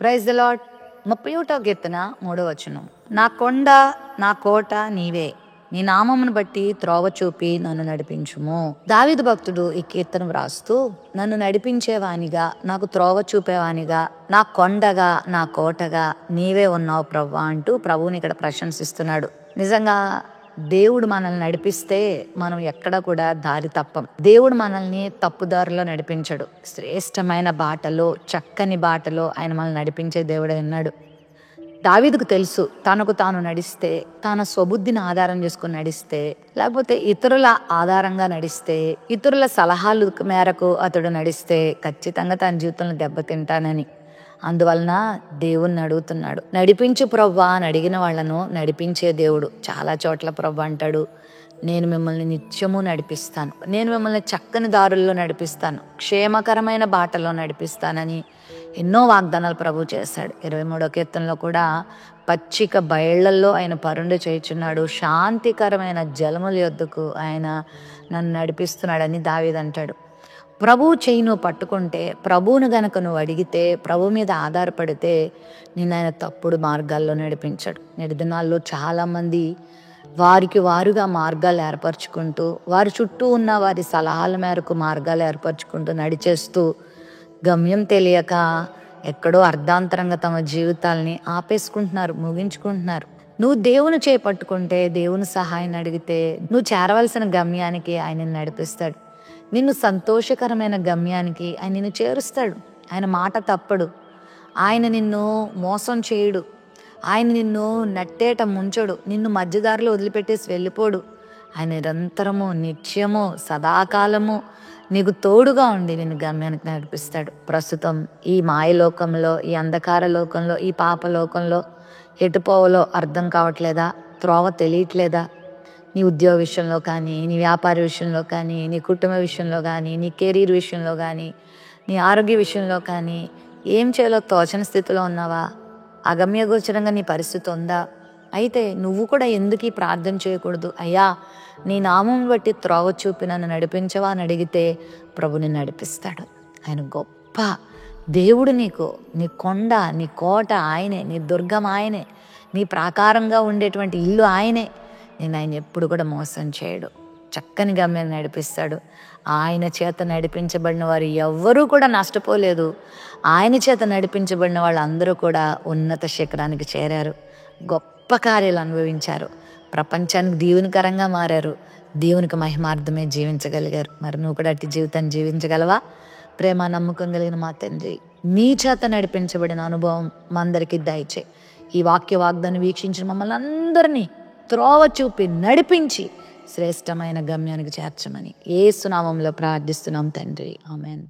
Praise the lord. 31వ కీర్తన 3వ వచనం. నా కొండ నా కోట నీవే, నీ నామమును బట్టి త్రోవ చూపి నన్ను నడిపించుము. దావీదు భక్తుడు ఈ కీర్తన వ్రాస్తూ, నన్ను నడిపించేవానిగా, నాకు త్రోవ చూపేవానిగా, నా కొండగా నా కోటగా నీవే ఉన్నావు ప్రభువా అంటూ ప్రభువుని ఇక్కడ ప్రశంసిస్తున్నాడు. నిజంగా దేవుడు మనల్ని నడిపిస్తే మనం ఎక్కడ కూడా దారి తప్పం. దేవుడు మనల్ని తప్పుదారిలో నడిపించడు. శ్రేష్టమైన బాటలో, చక్కని బాటలో ఆయన మనల్ని నడిపించే దేవుడే ఉన్నాడు. దావీదుకు తెలుసు, తనకు తాను నడిస్తే, తన స్వబుద్ధిని ఆధారం చేసుకుని నడిస్తే, లేకపోతే ఇతరుల ఆధారంగా నడిస్తే, ఇతరుల సలహాల మేరకు అతడు నడిస్తే ఖచ్చితంగా తన జీవితంలో దెబ్బతింటానని. అందువలన దేవుణ్ణి అడుగుతున్నాడు. నడిపించు ప్రవ్వా అని అడిగిన వాళ్ళను నడిపించే దేవుడు. చాలా చోట్ల ప్రవ్వా అంటాడు, నేను మిమ్మల్ని నిత్యము నడిపిస్తాను, నేను మిమ్మల్ని చక్కని దారుల్లో నడిపిస్తాను, క్షేమకరమైన బాటలో నడిపిస్తానని ఎన్నో వాగ్దానాలు ప్రభు చేశాడు. 23వ కీర్తనలో కూడా పచ్చిక బయళ్లలో ఆయన పరుండి చేయుచున్నాడు, శాంతికరమైన జలముల యొద్దకు ఆయన నన్ను నడిపిస్తున్నాడని దావీదు అంటాడు. ప్రభువు చెయ్యి నువ్వు పట్టుకుంటే, ప్రభువును గనక నువ్వు అడిగితే, ప్రభు మీద ఆధారపడితే నేను ఆయన తప్పుడు మార్గాల్లో నడిపించాడు. నేటి దినాల్లో చాలామంది వారికి వారుగా మార్గాలు ఏర్పరచుకుంటూ, వారి చుట్టూ ఉన్న వారి సలహాల మేరకు మార్గాలు ఏర్పరచుకుంటూ నడిచేస్తూ గమ్యం తెలియక ఎక్కడో అర్ధాంతరంగా తమ జీవితాల్ని ఆపేసుకుంటున్నారు, ముగించుకుంటున్నారు. నువ్వు దేవుని చేపట్టుకుంటే, దేవుని సహాయం అడిగితే నువ్వు చేరవలసిన గమ్యానికి ఆయన నడిపిస్తాడు. నిన్ను సంతోషకరమైన గమ్యానికి ఆయన నిన్ను చేరుస్తాడు. ఆయన మాట తప్పడు. ఆయన నిన్ను మోసం చేయడు. ఆయన నిన్ను నట్టేట ముంచడు. నిన్ను మధ్యదారిలో వదిలిపెట్టేసి వెళ్ళిపోడు. ఆయన నిరంతరము, నిత్యము, సదాకాలము నీకు తోడుగా ఉండి నిన్ను గమ్యానికి నడిపిస్తాడు. ప్రస్తుతం ఈ మాయలోకంలో, ఈ అంధకార లోకంలో, ఈ పాపలోకంలో ఎటు పోవాలో అర్థం కావట్లేదా? త్రోవ తెలియట్లేదా? నీ ఉద్యోగ విషయంలో కానీ, నీ వ్యాపార విషయంలో కానీ, నీ కుటుంబ విషయంలో కానీ, నీ కెరీర్ విషయంలో కానీ, నీ ఆరోగ్య విషయంలో కానీ ఏం చేయాలో తోచని స్థితిలో ఉన్నావా? అగమ్యగోచరంగా నీ పరిస్థితి ఉందా? అయితే నువ్వు కూడా ఎందుకు ఈ ప్రార్థన చేయకూడదు? అయ్యా, నీ నామం బట్టి త్రోవ చూపి నన్ను నడిపించవా అని అడిగితే ప్రభు నిన్ను నడిపిస్తాడు. ఆయన గొప్ప దేవుడు. నీకు నీ కొండ, నీ కోట ఆయనే, నీ దుర్గం ఆయనే, నీ ప్రాకారంగా ఉండేటువంటి ఇల్లు ఆయనే. నేను ఆయన ఎప్పుడు కూడా మోసం చేయడు. చక్కని గమ్యం నడిపిస్తాడు. ఆయన చేత నడిపించబడిన వారు ఎవ్వరూ కూడా నష్టపోలేదు. ఆయన చేత నడిపించబడిన వాళ్ళందరూ కూడా ఉన్నత శిఖరానికి చేరారు, గొప్ప కార్యాలు అనుభవించారు, ప్రపంచానికి దీవెనకరంగా మారారు, దేవునికి మహిమార్థమే జీవించగలిగారు. మరి నువ్వు కూడా అట్టి జీవితాన్ని జీవించగలవా? ప్రేమ నమ్మకం కలిగిన మా తండ్రి, నీ చేత నడిపించబడిన అనుభవం మా అందరికీ దయచే. ఈ వాగ్దాన్ని వీక్షించిన మమ్మల్ని అందరినీ త్రోవ చూపి నడిపించి శ్రేష్టమైన గమ్యానికి చేర్చమని యేసు నామములో ప్రార్థిస్తున్నాం తండ్రి. ఆమేన్.